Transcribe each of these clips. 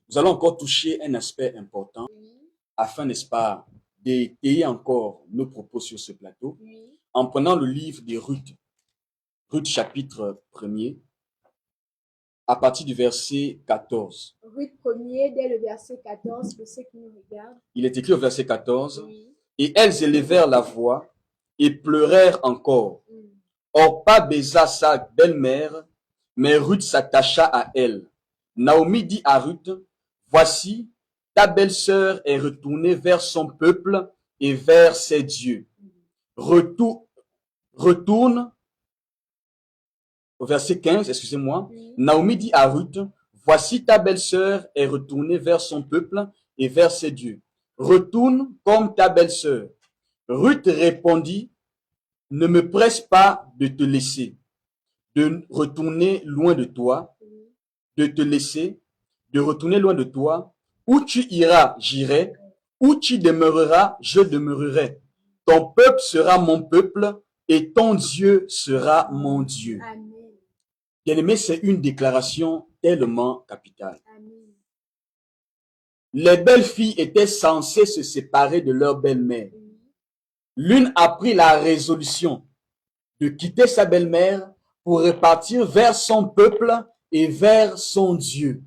nous allons encore toucher un aspect important afin, n'est-ce pas, d'étayer encore nos propos sur ce plateau en prenant le livre de Ruth, Ruth chapitre 1er, à partir du verset 14. Ruth 1er, dès le verset 14, pour ceux qui nous regardent. Il est écrit au verset 14, et elles élevèrent la voix et pleurèrent encore. Orpa baisa sa belle-mère, mais Ruth s'attacha à elle. Naomi dit à Ruth, voici, ta belle-sœur est retournée vers son peuple et vers ses dieux. Retourne, au verset 15, excusez-moi. Naomi dit à Ruth, voici ta belle-sœur est retournée vers son peuple et vers ses dieux. Retourne comme ta belle-sœur. Ruth répondit, ne me presse pas de te laisser, de retourner loin de toi, de te laisser, de retourner loin de toi. Où tu iras, j'irai. Où tu demeureras, je demeurerai. Ton peuple sera mon peuple et ton Dieu sera mon Dieu. Bien-aimé, c'est une déclaration tellement capitale. Amen. Les belles filles étaient censées se séparer de leur belle-mère. L'une a pris la résolution de quitter sa belle-mère pour repartir vers son peuple et vers son Dieu.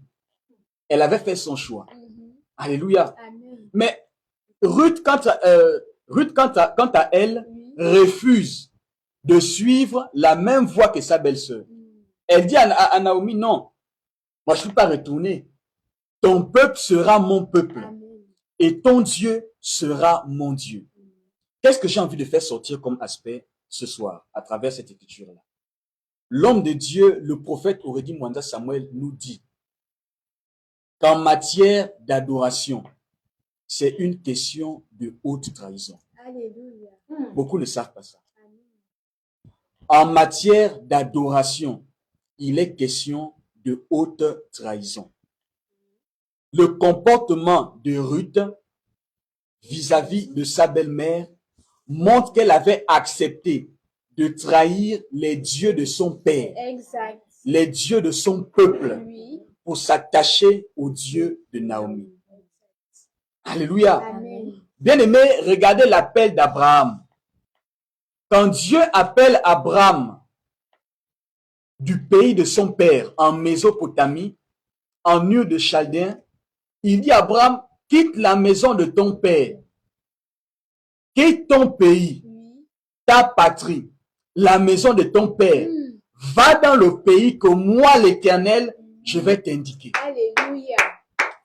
Elle avait fait son choix. Alléluia. Amen. Mais Ruth, quant à elle, refuse de suivre la même voie que sa belle-sœur. Elle dit à Naomi, non, moi je ne peux pas retourner. Ton peuple sera mon peuple. Amen. Et ton Dieu sera mon Dieu. Qu'est-ce que j'ai envie de faire sortir comme aspect ce soir à travers cette écriture-là? L'homme de Dieu, le prophète Aurélie Mwanda Samuel nous dit qu'en matière d'adoration, c'est une question de haute trahison. Alléluia. Beaucoup ne savent pas ça. Amen. En matière d'adoration, il est question de haute trahison. Le comportement de Ruth vis-à-vis de sa belle-mère montre qu'elle avait accepté de trahir les dieux de son père, Exact. les dieux de son peuple, Oui. pour s'attacher aux dieux de Naomi. Alléluia. Amen. Bien-aimé, regardez l'appel d'Abraham. Quand Dieu appelle Abraham du pays de son père, en Mésopotamie, en Ur de Chaldéen, il dit à Abraham, quitte la maison de ton père, quitte ton pays, ta patrie, la maison de ton père, va dans le pays que moi, l'Éternel, je vais t'indiquer. Alléluia.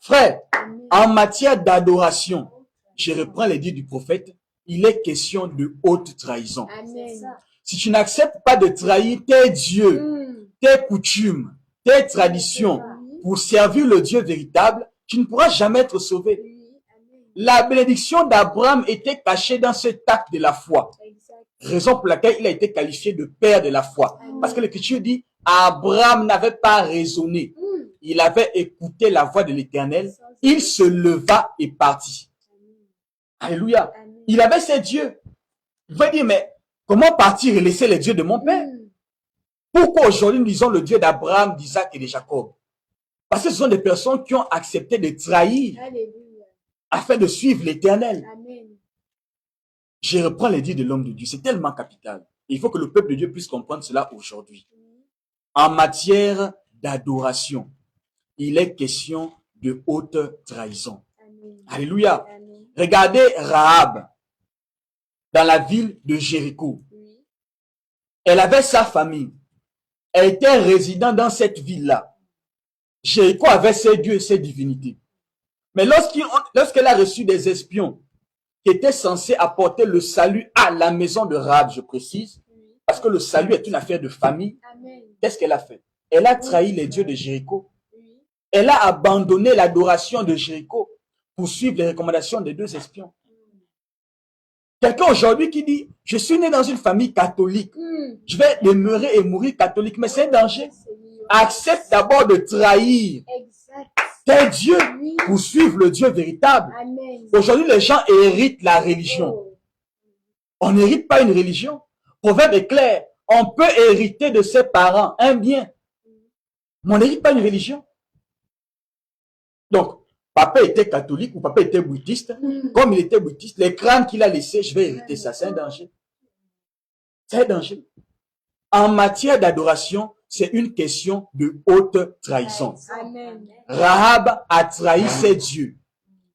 Frère, Amen. en matière d'adoration, je reprends les dits du prophète, il est question de haute trahison. Amen. Si tu n'acceptes pas de trahir tes dieux, tes coutumes, tes traditions pour servir le Dieu véritable, tu ne pourras jamais être sauvé. Oui. Amen. La bénédiction d'Abraham était cachée dans cet acte de la foi. Exact. Raison pour laquelle il a été qualifié de père de la foi. Parce que l'Écriture dit, Abraham n'avait pas raisonné. Il avait écouté la voix de l'Éternel. Il se leva et partit. Alléluia. Amen. Il avait ses dieux. Il va dire, mais comment partir et laisser les dieux de mon père? Pourquoi aujourd'hui nous disons le Dieu d'Abraham, d'Isaac et de Jacob? Parce que ce sont des personnes qui ont accepté de trahir Alléluia. afin de suivre l'Éternel. Amen. Je reprends les dits de l'homme de Dieu. C'est tellement capital. Il faut que le peuple de Dieu puisse comprendre cela aujourd'hui. En matière d'adoration, il est question de haute trahison. Amen. Alléluia. Amen. Regardez Rahab dans la ville de Jéricho. Oui. Elle avait sa famille. Elle était résidente dans cette ville-là. Jéricho avait ses dieux et ses divinités. Mais lorsqu'elle a reçu des espions qui étaient censés apporter le salut à la maison de Rahab, je précise, parce que le salut est une affaire de famille, Amen. qu'est-ce qu'elle a fait? Elle a trahi les dieux de Jéricho. Oui. Elle a abandonné l'adoration de Jéricho pour suivre les recommandations des deux espions. Quelqu'un aujourd'hui qui dit, je suis né dans une famille catholique, je vais demeurer et mourir catholique, mais c'est un danger. Accepte d'abord de trahir Exact. tes dieux Oui. pour suivre le Dieu véritable. Amen. Aujourd'hui, les gens héritent la religion. Oh. On n'hérite pas une religion. Proverbe est clair. On peut hériter de ses parents un bien. Mais on n'hérite pas une religion. Donc, papa était catholique ou papa était bouddhiste. Comme il était bouddhiste, les crânes qu'il a laissés, je vais hériter ça. C'est un danger. C'est un danger. En matière d'adoration, c'est une question de haute trahison. Amen. Rahab a trahi ses dieux.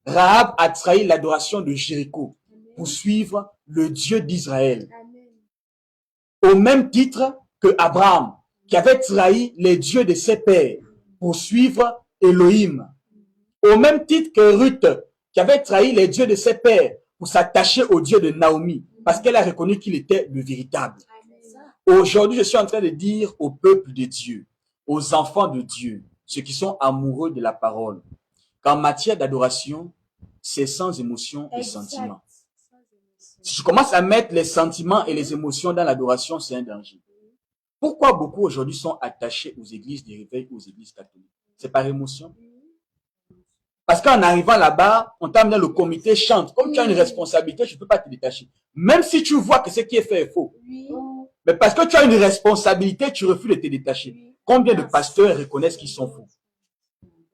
Rahab a trahi l'adoration de Jéricho pour suivre le Dieu d'Israël. Au même titre que Abraham, qui avait trahi les dieux de ses pères pour suivre Elohim. Au même titre que Ruth, qui avait trahi les dieux de ses pères pour s'attacher au Dieu de Naomi, parce qu'elle a reconnu qu'il était le véritable. Aujourd'hui, je suis en train de dire au peuple de Dieu, aux enfants de Dieu, ceux qui sont amoureux de la parole, qu'en matière d'adoration, c'est sans émotion et sentiments. Si je commence à mettre les sentiments et les émotions dans l'adoration, c'est un danger. Pourquoi beaucoup aujourd'hui sont attachés aux églises des réveils, aux églises catholiques? C'est par émotion. Parce qu'en arrivant là-bas, on t'amène le comité chante. Comme tu as une responsabilité, je ne peux pas te détacher. Même si tu vois que ce qui est fait est faux. Mais parce que tu as une responsabilité, tu refuses de te détacher. Combien de pasteurs reconnaissent qu'ils sont faux?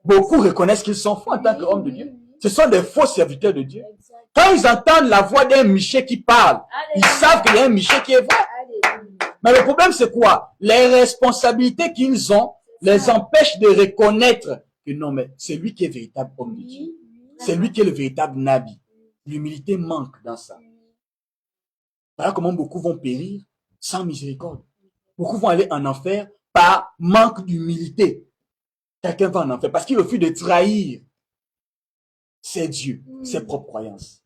Beaucoup reconnaissent qu'ils sont faux en tant qu'hommes de Dieu. Ce sont des faux serviteurs de Dieu. Quand ils entendent la voix d'un Michel qui parle, ils savent qu'il y a un Michel qui est vrai. Mais le problème, c'est quoi? Les responsabilités qu'ils ont les empêchent de reconnaître que non, mais c'est lui qui est véritable homme de Dieu. C'est lui qui est le véritable Nabi. L'humilité manque dans ça. Voilà comment beaucoup vont périr sans miséricorde. Beaucoup vont aller en enfer par manque d'humilité. Quelqu'un va en enfer parce qu'il refuse de trahir ses dieux, ses propres croyances.